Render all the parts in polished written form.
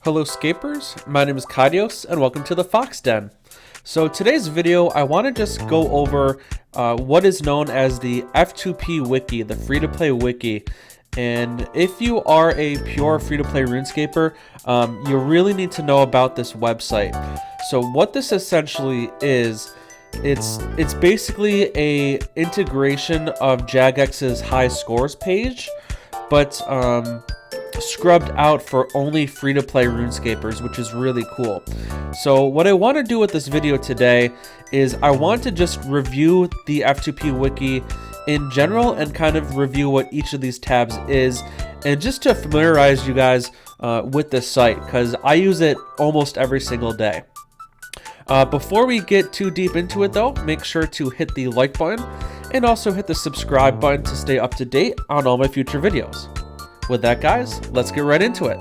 Hello Scapers, my name is Kaitios and welcome to the Fox Den. So today's video I want to just go over what is known as the F2P Wiki, the free-to-play wiki. And if you are a pure free-to-play RuneScaper, you really need to know about this website. So what this essentially is, it's basically a integration of Jagex's Hiscores page, but scrubbed out for only free-to-play RuneScapers, which is really cool. So what I want to do with this video today is I want to just review the F2P Wiki in general and kind of review what each of these tabs is, and just to familiarize you guys with this site, because I use it almost every single day. Before we get too deep into it though, make sure to hit the like button and also hit the subscribe button to stay up to date on all my future videos. With that, guys, let's get right into it.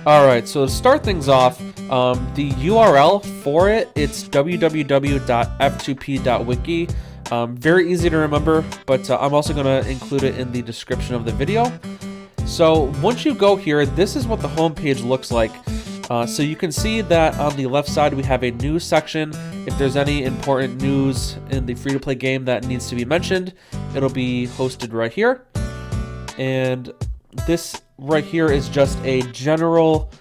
Alright, so to start things off, the URL for it, it's www.f2p.wiki. Very easy to remember, but I'm also going to include it in the description of the video. So once you go here, this is what the homepage looks like. So you can see that on the left side we have a news section. If there's any important news in the free-to-play game that needs to be mentioned, it'll be hosted right here. And this right here is just a general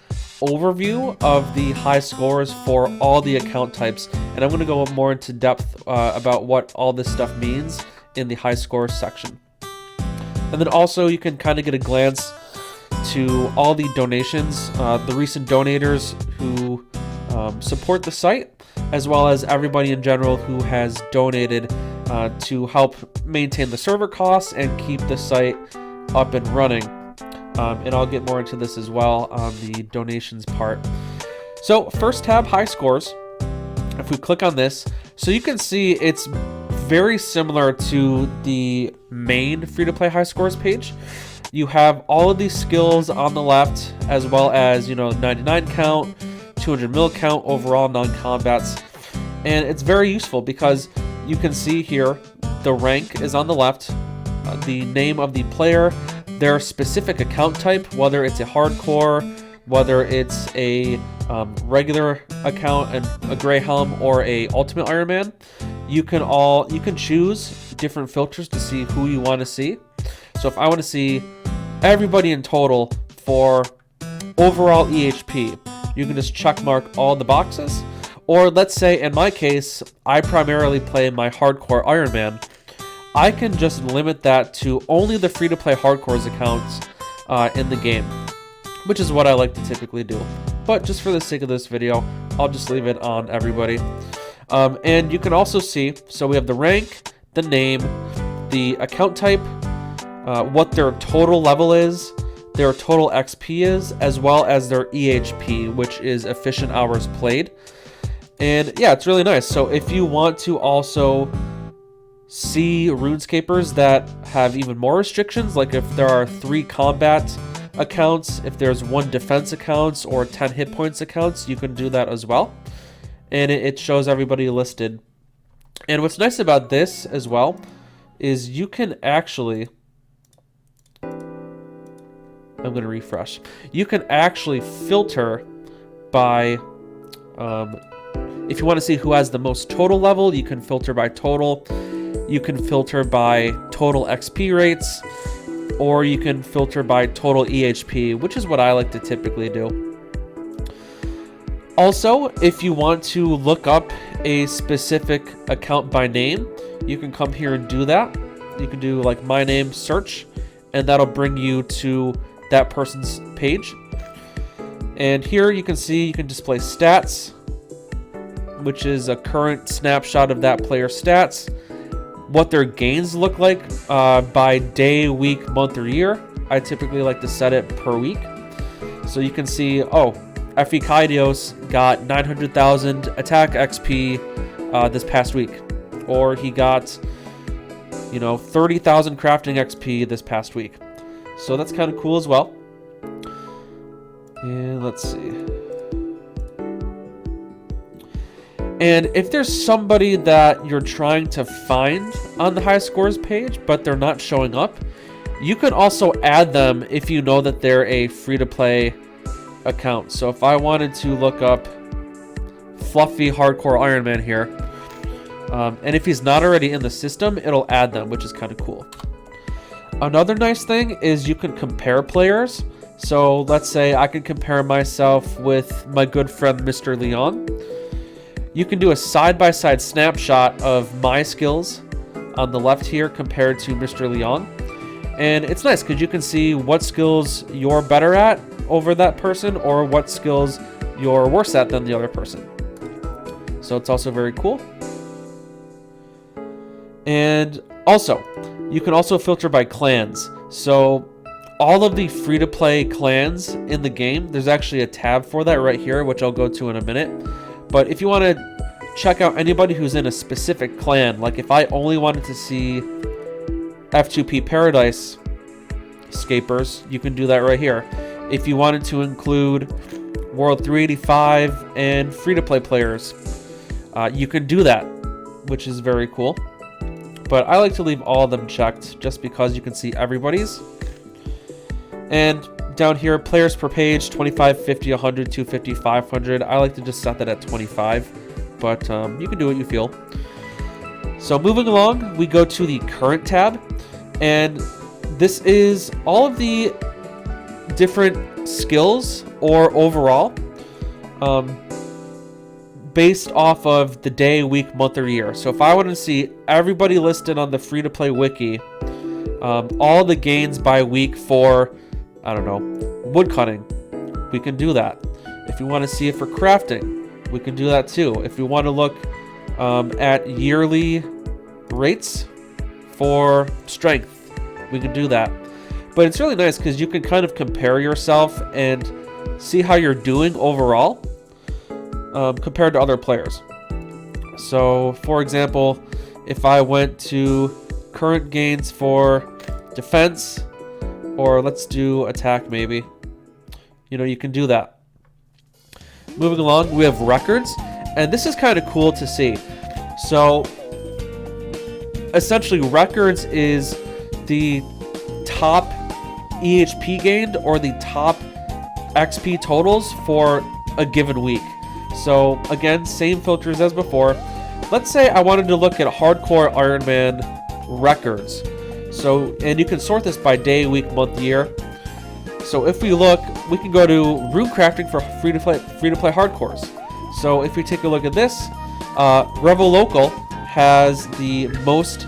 overview of the high scores for all the account types. And I'm going to go more into depth about what all this stuff means in the high scores section. And then also you can kind of get a glance to all the donations, the recent donators who support the site, as well as everybody in general who has donated to help maintain the server costs and keep the site up and running. And I'll get more into this as well on the donations part. So first tab, high scores. If we click on this, so you can see it's very similar to the main free-to-play high scores page. You have all of these skills on the left, as well as, 99 count, 200 mil count, overall non-combats. And it's very useful because you can see here the rank is on the left, the name of the player, their specific account type, whether it's a hardcore, whether it's a regular account, and a gray helm, or a ultimate Iron Man. You can choose different filters to see who you want to see. So if I want to see everybody in total for overall EHP, you can just check mark all the boxes. Or let's say in my case, I primarily play my hardcore Iron Man. I can just limit that to only the free-to-play hardcores accounts in the game, which is what I like to typically do. But just for the sake of this video, I'll just leave it on everybody. And you can also see, so we have the rank, the name, the account type, what their total level is, their total XP is, as well as their EHP, which is efficient hours played. And yeah, it's really nice. So if you want to also see RuneScapers that have even more restrictions, like if there are 3 combat accounts, if there's 1 defense accounts, or 10 hit points accounts, you can do that as well. And it shows everybody listed. And what's nice about this as well is you can actually, I'm going to refresh. You can actually filter by, if you want to see who has the most total level, you can filter by total. You can filter by total XP rates, or you can filter by total EHP, which is what I like to typically do. Also, if you want to look up a specific account by name, you can come here and do that. You can do like my name search, and that'll bring you to that person's page. And here you can see you can display stats, which is a current snapshot of that player's stats, what their gains look like by day, week, month, or year. I typically like to set it per week. So you can see, oh, FE Kaitios got 900,000 attack XP this past week. Or he got, 30,000 crafting XP this past week. So that's kind of cool as well. And let's see. And if there's somebody that you're trying to find on the Hiscores page, but they're not showing up, you can also add them if you know that they're a free-to-play account. So if I wanted to look up Fluffy Hardcore Iron Man here, and if he's not already in the system, it'll add them, which is kind of cool. Another nice thing is you can compare players. So let's say I can compare myself with my good friend Mr. Leon. You can do a side-by-side snapshot of my skills on the left here compared to Mr. Leon. And it's nice because you can see what skills you're better at over that person or what skills you're worse at than the other person. So it's also very cool. And also, you can also filter by clans. So all of the free-to-play clans in the game, there's actually a tab for that right here, which I'll go to in a minute. But if you want to check out anybody who's in a specific clan, like if I only wanted to see F2P Paradise Scapers, you can do that right here. If you wanted to include World 385 and free-to-play players, you can do that, which is very cool. But I like to leave all of them checked just because you can see everybody's. And down here, players per page, 25, 50, 100, 250, 500. I like to just set that at 25, but you can do what you feel. So moving along, we go to the current tab, and this is all of the different skills or overall based off of the day, week, month, or year. So if I want to see everybody listed on the free-to-play wiki, all the gains by week for, I don't know, woodcutting, we can do that. If you want to see it for crafting, we can do that too. If you want to look at yearly rates for strength, we can do that. But it's really nice because you can kind of compare yourself and see how you're doing overall compared to other players. So, for example, if I went to current gains for defense, or let's do attack maybe, you can do that. Moving along, we have records, and this is kind of cool to see. So, essentially, records is the top EHP gained or the top XP totals for a given week. So again, same filters as before. Let's say I wanted to look at Hardcore Iron Man records. So, and you can sort this by day, week, month, year. So if we look, we can go to rune crafting for free-to-play hardcores. So if we take a look at this, Revel Local has the most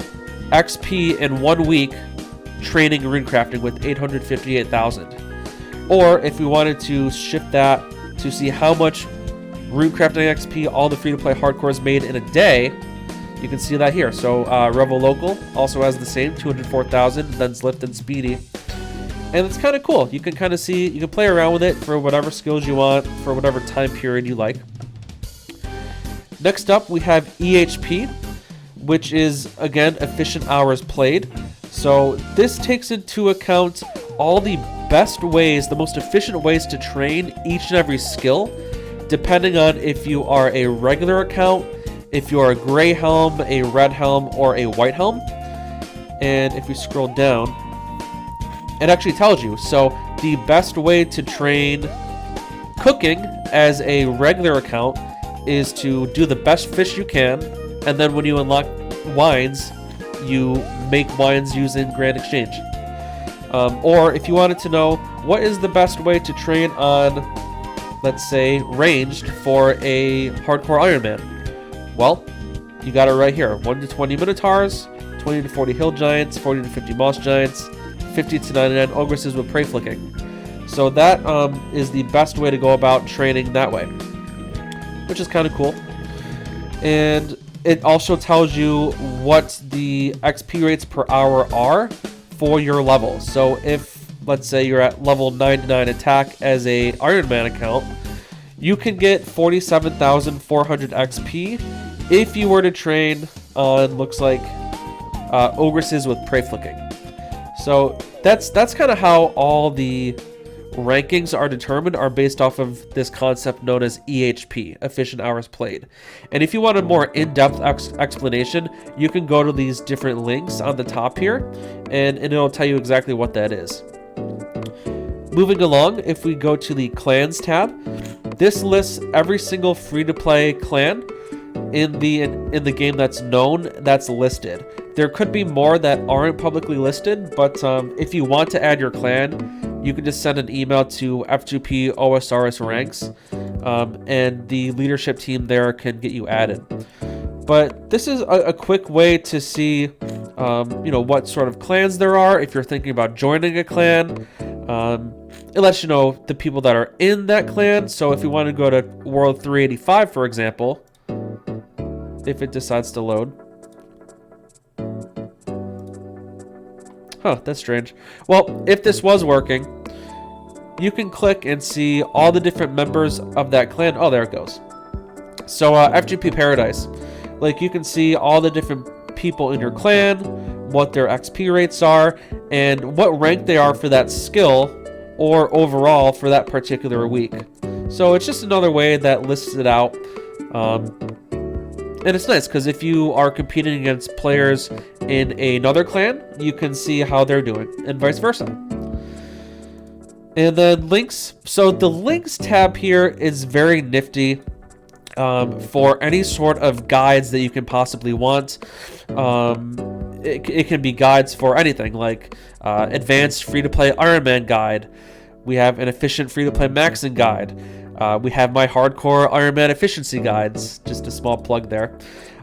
XP in 1 week training rune crafting with 858,000. Or if we wanted to shift that to see how much rune crafting XP all the free-to-play hardcores made in a day, you can see that here. So Revel Local also has the same 204,000, then Lift and Speedy. And it's kind of cool. You can kind of see, you can play around with it for whatever skills you want, for whatever time period you like. Next up, we have EHP, which is, again, efficient hours played. So this takes into account all the best ways, the most efficient ways to train each and every skill, depending on if you are a regular account, if you are a gray helm, a red helm, or a white helm. And if we scroll down, it actually tells you. So the best way to train cooking as a regular account is to do the best fish you can, and then when you unlock wines, you make wines using Grand Exchange. Or if you wanted to know what is the best way to train on, let's say, ranged for a hardcore Iron Man, well, you got it right here. 1 to 20 Minotaurs, 20 to 40 Hill Giants, 40 to 50 Moss Giants, 50 to 99 Ogresses with Prey Flicking. So that is the best way to go about training that way, which is kind of cool. And it also tells you what the XP rates per hour are for your level. So if, let's say, you're at level 99 attack as a Iron Man account, you can get 47,400 XP if you were to train on, looks like, Ogresses with Prey Flicking. So that's kind of how all the rankings are determined are based off of this concept known as EHP, efficient hours played. And if you want a more in-depth explanation, you can go to these different links on the top here, and it'll tell you exactly what that is. Moving along, if we go to the Clans tab, this lists every single free-to-play clan in the game that's known, that's listed. There could be more that aren't publicly listed, but if you want to add your clan, you can just send an email to F2P OSRS ranks, and the leadership team there can get you added. But this is a quick way to see, what sort of clans there are. If you're thinking about joining a clan, it lets you know the people that are in that clan. So if you want to go to World 385, for example, if it decides to load. Huh, that's strange. Well, if this was working, you can click and see all the different members of that clan. Oh, there it goes. So FGP Paradise. Like, you can see all the different people in your clan, what their XP rates are, and what rank they are for that skill or overall for that particular week. So it's just another way that lists it out. And it's nice because if you are competing against players in another clan, you can see how they're doing and vice versa. And then links. So the links tab here is very nifty for any sort of guides that you can possibly want. It can be guides for anything like advanced free-to-play Iron Man guide. We have an efficient free-to-play maxing guide. We have my hardcore Iron Man efficiency guides, just a small plug there.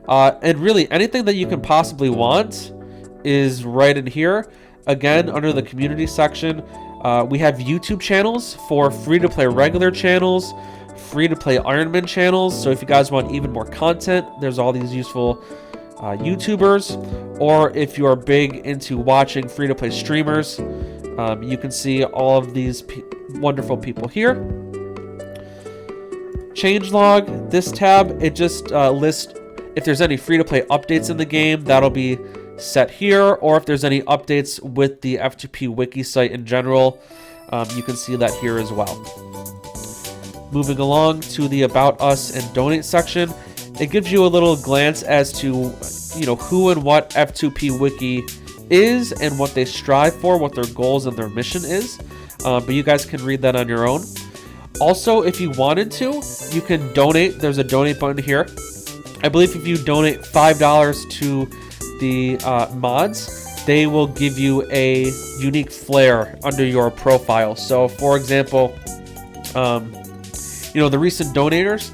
And really anything that you can possibly want is right in here. Again, under the community section, we have YouTube channels for free-to-play regular channels, free-to-play Iron Man channels. So if you guys want even more content, there's all these useful YouTubers. Or if you are big into watching free-to-play streamers, you can see all of these wonderful people here. Changelog, this tab, it just lists if there's any free-to-play updates in the game, that'll be set here, or if there's any updates with the F2P Wiki site in general, you can see that here as well. Moving along to the About Us and Donate section, it gives you a little glance as to who and what F2P Wiki is and what they strive for, what their goals and their mission is, but you guys can read that on your own. Also, if you wanted to, you can donate. There's a donate button here. I believe if you donate $5 to the mods, they will give you a unique flair under your profile. So, for example, the recent donators,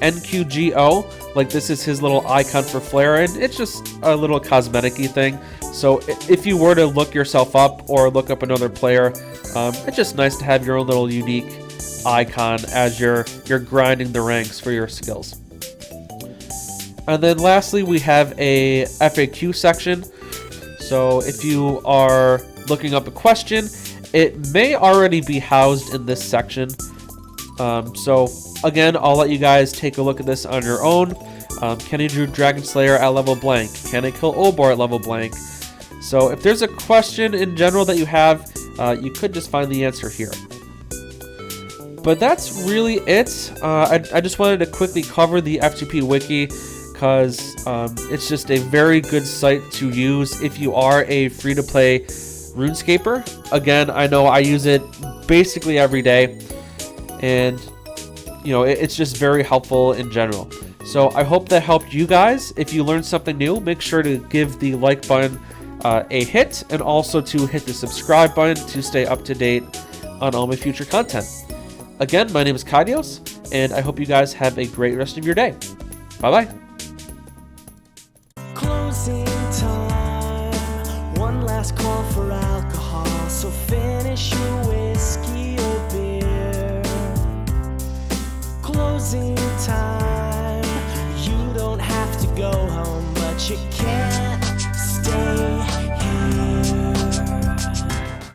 NQGO, like this is his little icon for flair, and it's just a little cosmetic-y thing. So if you were to look yourself up or look up another player, it's just nice to have your own little unique icon as you're grinding the ranks for your skills. And then lastly, we have a FAQ section. So if you are looking up a question, it may already be housed in this section. So again, I'll let you guys take a look at this on your own. Can I do Dragon Slayer at level blank? Can I kill Obor at level blank? So if there's a question in general that you have, you could just find the answer here. But that's really it. I just wanted to quickly cover the F2P Wiki because it's just a very good site to use if you are a free-to-play RuneScaper. Again, I know I use it basically every day, and it's just very helpful in general. So I hope that helped you guys. If you learned something new, make sure to give the like button a hit, and also to hit the subscribe button to stay up to date on all my future content. Again, my name is Kaitios, and I hope you guys have a great rest of your day. Bye-bye. Closing time, one last call for alcohol, so finish your whiskey or beer. Closing time.